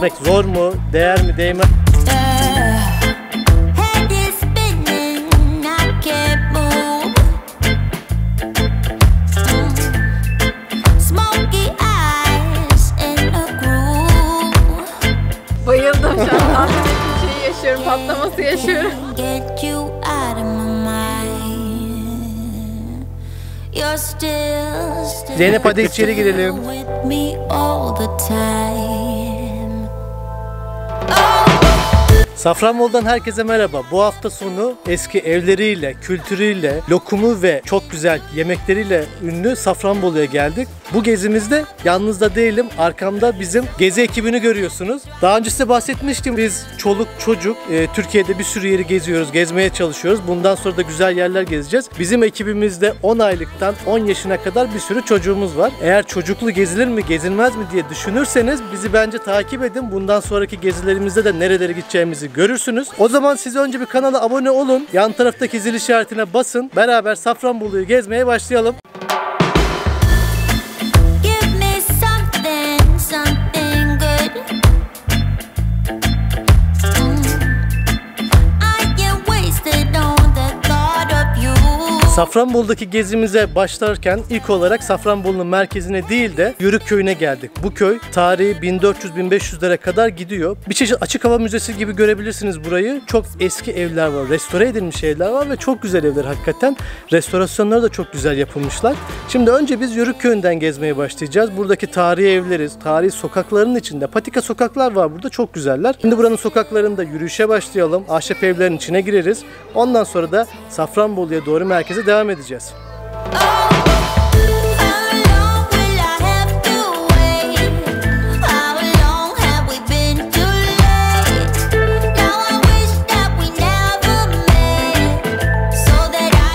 gezmek zor mu? Değer mi, değmez? Bayıldım şu an. Anlamadığım şeyi yaşıyorum, patlaması yaşıyorum. Zeynep hadi içeri girelim. Safranbolu'dan herkese merhaba. Bu hafta sonu eski evleriyle, kültürüyle, lokumu ve çok güzel yemekleriyle ünlü Safranbolu'ya geldik. Bu gezimizde yalnız da değilim. Arkamda bizim gezi ekibini görüyorsunuz. Daha önce size bahsetmiştim. Biz çoluk çocuk Türkiye'de bir sürü yeri geziyoruz, gezmeye çalışıyoruz. Bundan sonra da güzel yerler gezeceğiz. Bizim ekibimizde 10 aylıktan 10 yaşına kadar bir sürü çocuğumuz var. Eğer çocuklu gezilir mi, gezilmez mi diye düşünürseniz bizi bence takip edin. Bundan sonraki gezilerimizde de nerelere gideceğimizi görürsünüz. O zaman siz önce bir kanala abone olun. Yan taraftaki zil işaretine basın. Beraber Safranbolu'yu gezmeye başlayalım. Safranbolu'daki gezimize başlarken ilk olarak Safranbolu'nun merkezine değil de Yörük Köyü'ne geldik. Bu köy tarihi 1400-1500'lere kadar gidiyor. Bir çeşit açık hava müzesi gibi görebilirsiniz burayı. Çok eski evler var, restore edilmiş evler var ve çok güzel evler hakikaten. Restorasyonları da çok güzel yapılmışlar. Şimdi önce biz Yörük Köyü'nden gezmeye başlayacağız. Buradaki tarihi evleriz, tarihi sokakların içinde. Patika sokaklar var burada, çok güzeller. Şimdi buranın sokaklarında yürüyüşe başlayalım. Ahşap evlerin içine gireriz. Ondan sonra da Safranbolu'ya doğru merkeze devam edeceğiz.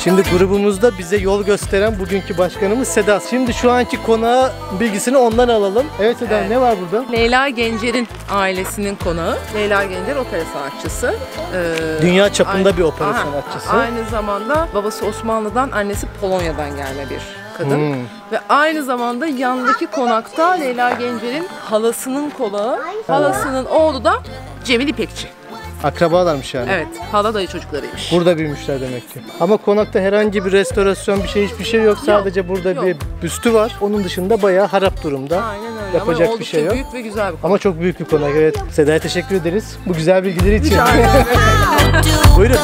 Şimdi grubumuzda bize yol gösteren bugünkü başkanımız Seda. Şimdi şu anki konağı bilgisini ondan alalım. Evet Seda, evet. Ne var burada? Leyla Gencer'in ailesinin konağı. Leyla Gencer opera sanatçısı. Dünya çapında bir opera sanatçısı. Aynı zamanda babası Osmanlı'dan, annesi Polonya'dan gelme bir kadın. Ve aynı zamanda yanındaki konakta Leyla Gencer'in halasının konağı. Halasının oğlu da Cemil İpekçi. Akrabalarmış yani. Evet, hala dayı çocuklarıymış. Burada büyümüşler demek ki. Ama konakta herhangi bir restorasyon, bir şey, hiçbir şey yok. Sadece burada bir büstü var. Onun dışında bayağı harap durumda. Aynen öyle. Yapacak ama bir şey yok. büyük ve güzel bir konak. Ama çok büyük bir konak, evet. Seda'ya teşekkür ederiz bu güzel bilgileri için. Buyurun.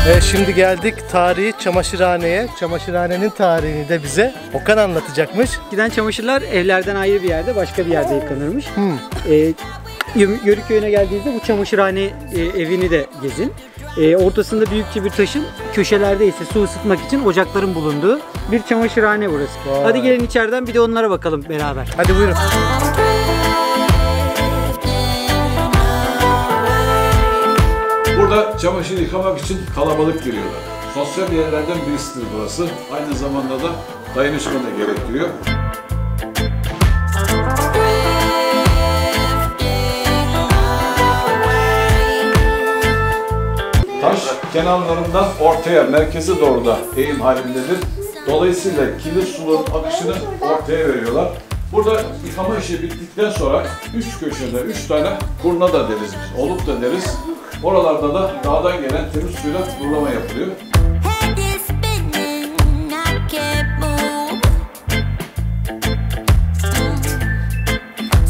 Evet, şimdi geldik tarihi çamaşırhaneye. Çamaşırhanenin tarihini de bize Okan anlatacakmış. Giden çamaşırlar evlerden ayrı bir yerde, başka bir yerde yıkanırmış. Yörük Köyü'ne geldiğinizde bu çamaşırhane evini de gezin. Ortasında büyükçe bir taşın, köşelerde ise su ısıtmak için ocakların bulunduğu bir çamaşırhane burası. Vay. Hadi gelin içeriden bir de onlara bakalım beraber. Hadi buyurun. Burada çamaşır yıkamak için kalabalık giriyorlar. Sosyal yerlerden birisidir burası. Aynı zamanda da dayanışma da gerektiriyor. Taş kenarlarından ortaya, merkeze doğru da eğim halindedir. Dolayısıyla kirli suların akışını ortaya veriyorlar. Burada yıkama işi bittikten sonra 3 köşede 3 tane kurna da deriz biz, oluk da deriz. Oralarda da dağdan gelen temiz suyla durulama yapılıyor.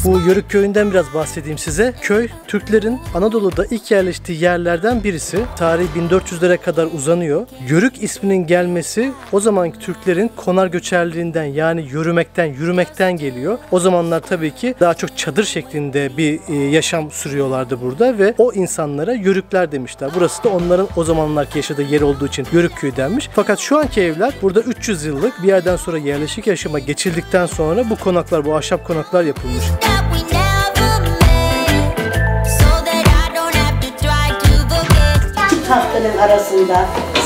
Bu Yörük Köyü'nden biraz bahsedeyim size. Köy, Türklerin Anadolu'da ilk yerleştiği yerlerden birisi. Tarihi 1400'lere kadar uzanıyor. Yörük isminin gelmesi o zamanki Türklerin konar göçerliğinden, yani yürümekten geliyor. O zamanlar tabii ki daha çok çadır şeklinde bir yaşam sürüyorlardı burada ve o insanlara Yörükler demişler. Burası da onların o zamanlarki yaşadığı yer olduğu için Yörük Köyü denmiş. Fakat şu anki evler burada 300 yıllık, bir yerden sonra yerleşik yaşama geçildikten sonra bu konaklar, bu ahşap konaklar yapılmış. Tahtanın arasında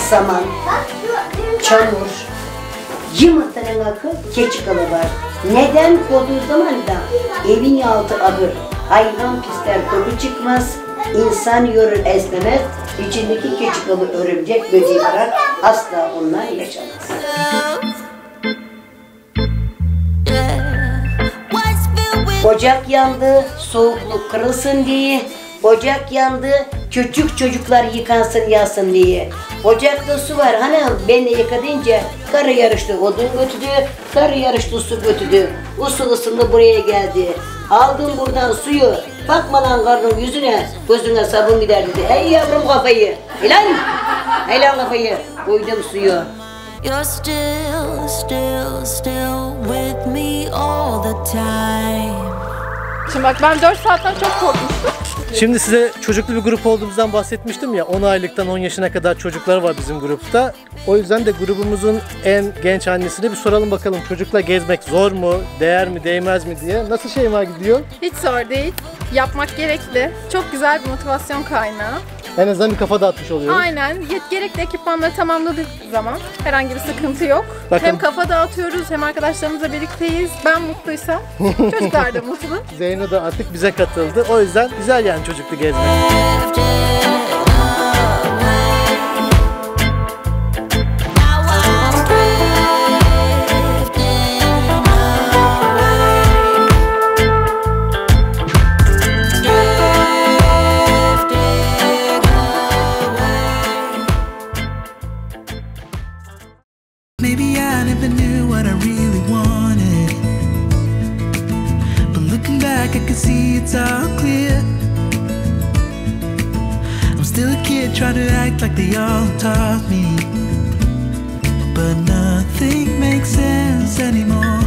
saman, çamur, yumurtanın akı, keçi kalı var. Neden koduğu zaman da evin altı ahır. Hayvan pisler koku çıkmaz, insan yorur esnemez, içindeki küçük örümcek böceği bırak, asla onlar yaşamaz. Ocak yandı, soğukluk kırılsın diye. Ocak yandı, küçük çocuklar yıkansın yansın diye. Ocakta su var hanım, ben de yıkadınca karı yarıştı odun götürdü, karı yarıştı su götürdü. Bu su ısındı buraya geldi. Aldım buradan suyu, bakma lan karnım yüzüne, gözüne sabun gider dedi. Hey yavrum kafayı, helal kafayı, koydum suyu. You're still with me all the time. Şimdi bak ben 4 saatten çok korkmuştum. Şimdi size çocuklu bir grup olduğumuzdan bahsetmiştim ya, 10 aylıktan 10 yaşına kadar çocuklar var bizim grupta. O yüzden de grubumuzun en genç annesine bir soralım bakalım, çocukla gezmek zor mu, değer mi, değmez mi diye. Nasıl Şeyma gidiyor? Hiç zor değil. Yapmak gerekli. Çok güzel bir motivasyon kaynağı. En azından bir kafa dağıtmış oluyoruz. Aynen. Gerekli ekipmanları tamamladık zaman herhangi bir sıkıntı yok. Bakın. Hem kafa dağıtıyoruz hem arkadaşlarımızla birlikteyiz. Ben mutluysam çocuklar da mutlu. Zeyno da artık bize katıldı. O yüzden güzel yani çocuklu gezmek. Maybe I never knew what I really wanted, but looking back I can see it's all clear. I'm still a kid trying to act like they all taught me, but nothing makes sense anymore.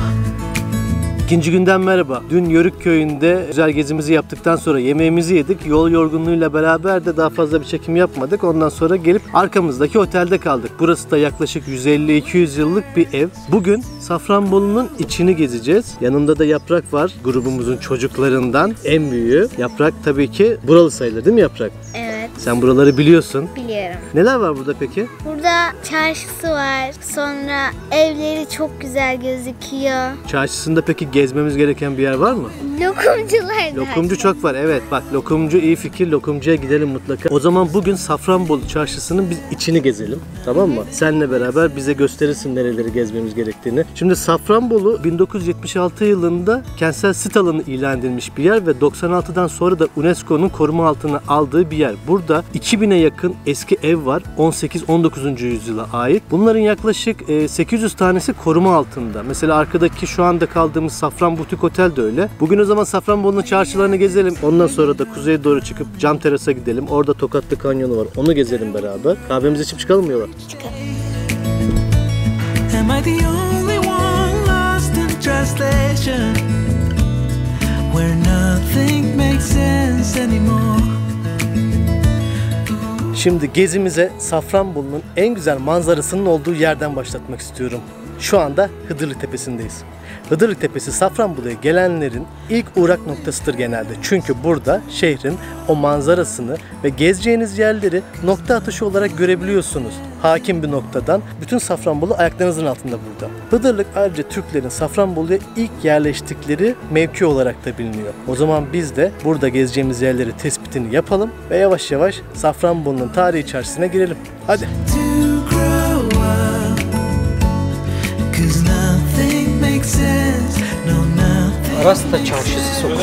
İkinci günden merhaba. Dün Yörük köyünde güzel gezimizi yaptıktan sonra yemeğimizi yedik. Yol yorgunluğuyla beraber de daha fazla bir çekim yapmadık. Ondan sonra gelip arkamızdaki otelde kaldık. Burası da yaklaşık 150-200 yıllık bir ev. Bugün Safranbolu'nun içini gezeceğiz. Yanımda da Yaprak var. Grubumuzun çocuklarından en büyüğü. Yaprak tabii ki buralı sayılır değil mi Yaprak? Evet, Sen buraları biliyorsun. biliyorum. Neler var burada peki? Burada çarşısı var. Sonra evleri çok güzel gözüküyor. Çarşısında peki gezmemiz gereken bir yer var mı? Lokumcular da. Lokumcu çok var, evet. Bak lokumcu iyi fikir, lokumcuya gidelim mutlaka. O zaman bugün Safranbolu çarşısının biz içini gezelim, tamam mı? Seninle beraber bize gösterirsin nereleri gezmemiz gerektiğini. Şimdi Safranbolu 1976 yılında kentsel sit alanı ilan edilmiş bir yer ve 96'dan sonra da UNESCO'nun koruma altına aldığı bir yer. Burada 2000'e yakın eski ev var, 18-19. yüzyıla ait. Bunların yaklaşık 800 tanesi koruma altında. Mesela arkadaki şu anda kaldığımız Safran Butik Otel de öyle. Bugün o zaman Safranbolu'nun çarşılarını gezelim. Ondan sonra da kuzeye doğru çıkıp Cam Teras'a gidelim. Orada Tokatlı Kanyonu var. Onu gezelim beraber. Kahvemizi içip çıkalım mı yola? Çıkalım. Am I the only one lost in translation, where nothing makes sense anymore? Şimdi gezimize Safranbolu'nun en güzel manzarasının olduğu yerden başlatmak istiyorum. Şu anda Hıdırlı Tepesi'ndeyiz. Hıdırlı Tepesi Safranbolu'ya gelenlerin ilk uğrak noktasıdır genelde. Çünkü burada şehrin o manzarasını ve gezeceğiniz yerleri nokta atışı olarak görebiliyorsunuz. Hakim bir noktadan. Bütün Safranbolu ayaklarınızın altında burada. Hıdırlık ayrıca Türklerin Safranbolu'ya ilk yerleştikleri mevki olarak da biliniyor. O zaman biz de burada gezeceğimiz yerleri tespitini yapalım ve yavaş yavaş Safranbolu'nun tarihi çarşısına girelim. Hadi. To grow up, 'cause nothing makes sense, no nothing. Arasta çarşısı sokağı.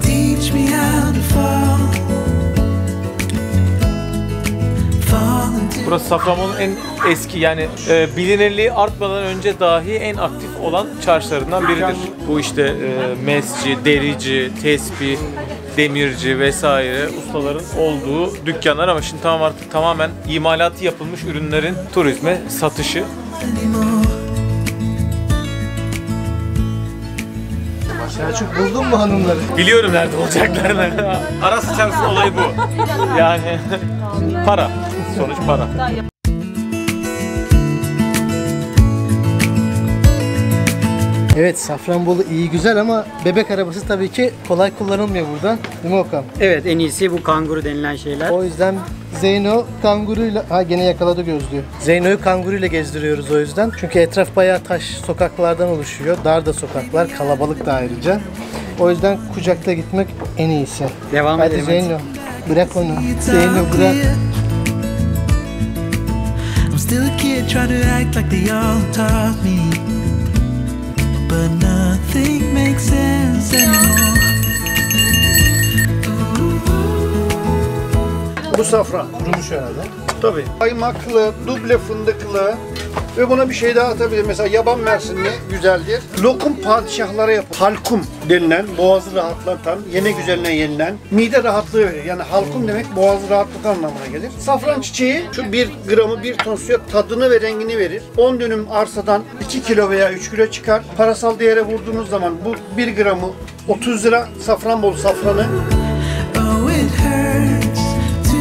Teach me how to fall into. Burası Safranbolu'nun en eski yani bilinirliği artmadan önce dahi en aktif olan çarşılarından biridir. Bu işte mesci, derici, tesbih, demirci vesaire ustaların olduğu dükkanlar ama şimdi tamam artık tamamen imalatı yapılmış ürünlerin turizme satışı. Selçuk buldun mu hanımları? Biliyorum nerede olacaklarını. Arası çarşısının olayı bu. Yani para. Sonuç para. Evet, Safranbolu iyi güzel ama bebek arabası tabii ki kolay kullanılmıyor burada. Değil mi Okan? Evet, en iyisi bu kanguru denilen şeyler. O yüzden Zeyno kanguruyla... Ha gene yakaladı gözlüğü. Zeyno'yu kanguruyla gezdiriyoruz o yüzden. Çünkü etraf bayağı taş sokaklardan oluşuyor. Dar da sokaklar, kalabalık da ayrıca. O yüzden kucakta gitmek en iyisi. Devam Hadi edelim. Zeyno. Bırak onu. Zeyno bırak. I'm still a kid trying to act like they all taught me, but nothing makes sense anymore. Bu safran. Kurumuş herhalde. Tabii. Kaymaklı, duble fındıklı ve buna bir şey daha atabilir. Mesela yaban mersinli güzeldir. Lokum padişahlara yapılır. Halkum denilen, boğazı rahatlatan, yene güzeline yenilen, mide rahatlığı verir. Yani halkum demek boğazı rahatlatan anlamına gelir. Safran çiçeği şu 1 gramı 1 ton suya tadını ve rengini verir. 10 dönüm arsadan 2 kilo veya 3 kilo çıkar. Parasal değere vurduğunuz zaman bu 1 gramı 30 lira. Safranbolu safranı. Oh, it hurts to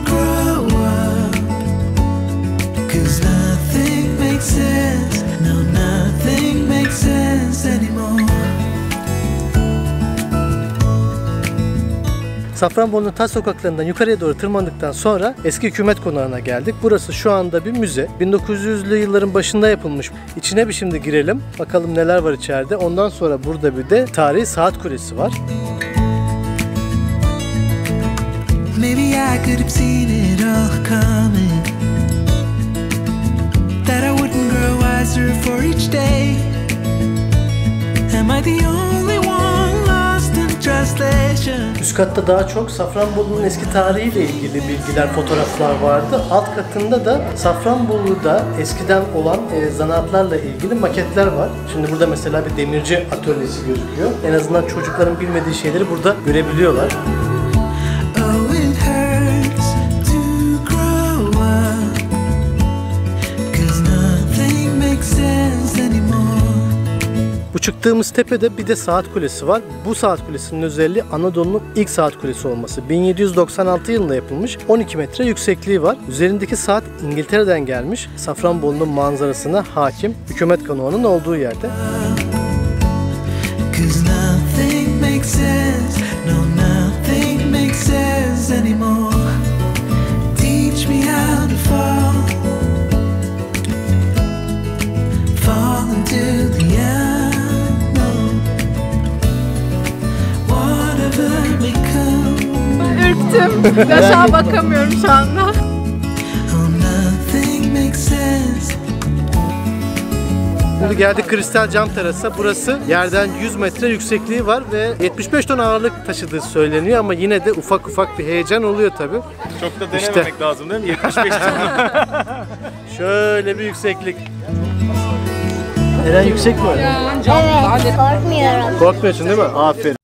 grow up, 'cause nothing makes sense. No, nothing makes sense anymore. Safranbolu'nun taş sokaklarından yukarıya doğru tırmandıktan sonra eski hükümet konağına geldik. Burası şu anda bir müze. 1900'lü yılların başında yapılmış. İçine bir şimdi girelim. Bakalım neler var içeride. Ondan sonra burada bir de tarihi saat kulesi var. Maybe I could have seen it all coming, that I wouldn't grow wiser for each day. Am I the only one lost in translation? Üst katta daha çok Safranbolu'nun eski tarihiyle ilgili bilgiler, fotoğraflar vardı. Alt katında da Safranbolu'da eskiden olan zanaatlarla ilgili maketler var. Şimdi burada mesela bir demirci atölyesi gözüküyor. En azından çocukların bilmediği şeyleri burada görebiliyorlar. Oh, it hurts to grow up, 'cause nothing makes sense anymore. Bu çıktığımız tepede bir de saat kulesi var. Bu saat kulesinin özelliği Anadolu'nun ilk saat kulesi olması. 1796 yılında yapılmış. 12 metre yüksekliği var. Üzerindeki saat İngiltere'den gelmiş. Safranbolu'nun manzarasına hakim. Hükümet konağının olduğu yerde. 'Cause nothing makes sense. No, nothing makes sense anymore. Teach me how to fall, fall into the unknown. Whatever may come. Ürktüm. Aşağı bakamıyorum şu anda. Oh, nothing makes sense. Şimdi geldik kristal cam terasa. Burası yerden 100 metre yüksekliği var ve 75 ton ağırlık taşıdığı söyleniyor ama yine de ufak ufak bir heyecan oluyor tabii. Çok da denememek lazım değil mi? 75 ton. Şöyle bir yükseklik. Eren yüksek mi? Evet, korkmuyorum. Korkmuyorsun değil mi? Aferin.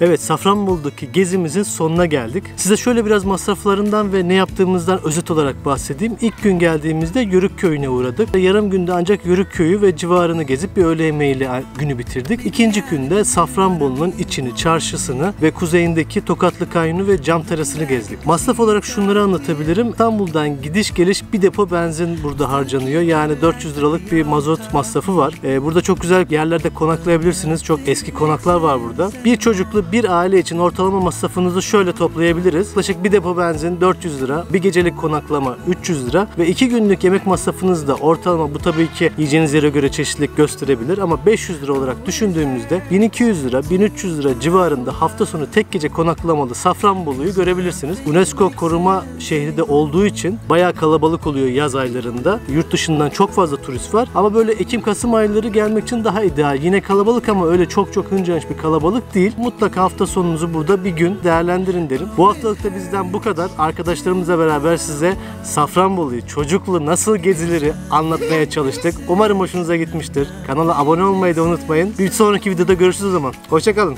Evet, Safranbolu'daki gezimizin sonuna geldik. Size şöyle biraz masraflarından ve ne yaptığımızdan özet olarak bahsedeyim. İlk gün geldiğimizde Yörük Köyü'ne uğradık. Yarım günde ancak Yörük Köyü ve civarını gezip bir öğle yemeğiyle günü bitirdik. İkinci günde Safranbolu'nun içini, çarşısını ve kuzeyindeki Tokatlı Kayını ve cam terasını gezdik. Masraf olarak şunları anlatabilirim. İstanbul'dan gidiş geliş bir depo benzin burada harcanıyor. Yani 400 liralık bir mazot masrafı var. Burada çok güzel yerlerde konaklayabilirsiniz. Çok eski konaklar var burada. Bir çocuklu bir aile için ortalama masrafınızı şöyle toplayabiliriz. Yaklaşık bir depo benzin 400 lira, bir gecelik konaklama 300 lira ve 2 günlük yemek masrafınız da ortalama, bu tabii ki yiyeceğiniz yere göre çeşitlilik gösterebilir ama 500 lira olarak düşündüğümüzde 1200 lira, 1300 lira civarında hafta sonu tek gece konaklamalı Safranbolu'yu görebilirsiniz. UNESCO koruma şehri de olduğu için bayağı kalabalık oluyor yaz aylarında. Yurt dışından çok fazla turist var ama böyle Ekim-Kasım ayları gelmek için daha ideal. Yine kalabalık ama öyle çok hıncanç bir kalabalık değil. Mutlaka hafta sonunuzu burada bir gün değerlendirin derim. Bu haftalık da bizden bu kadar. Arkadaşlarımızla beraber size Safranbolu'yu, çocuklu nasıl gezileri anlatmaya çalıştık. Umarım hoşunuza gitmiştir. Kanala abone olmayı da unutmayın. Bir sonraki videoda görüşürüz o zaman. Hoşçakalın.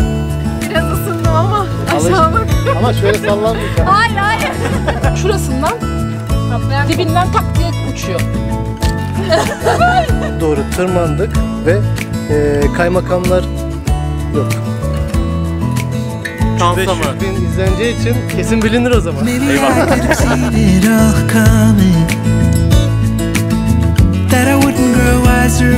Biraz ısındım ama aşağı bak. Ama şöyle sallanmayacağım. Hayır. Şurasından dibinden tak diye uçuyor. Doğru tırmandık ve kaymakamlar yok. 500.000 izleneceği için kesin bilinir o zaman. Maybe I could have seen it all coming, that I wouldn't grow wiser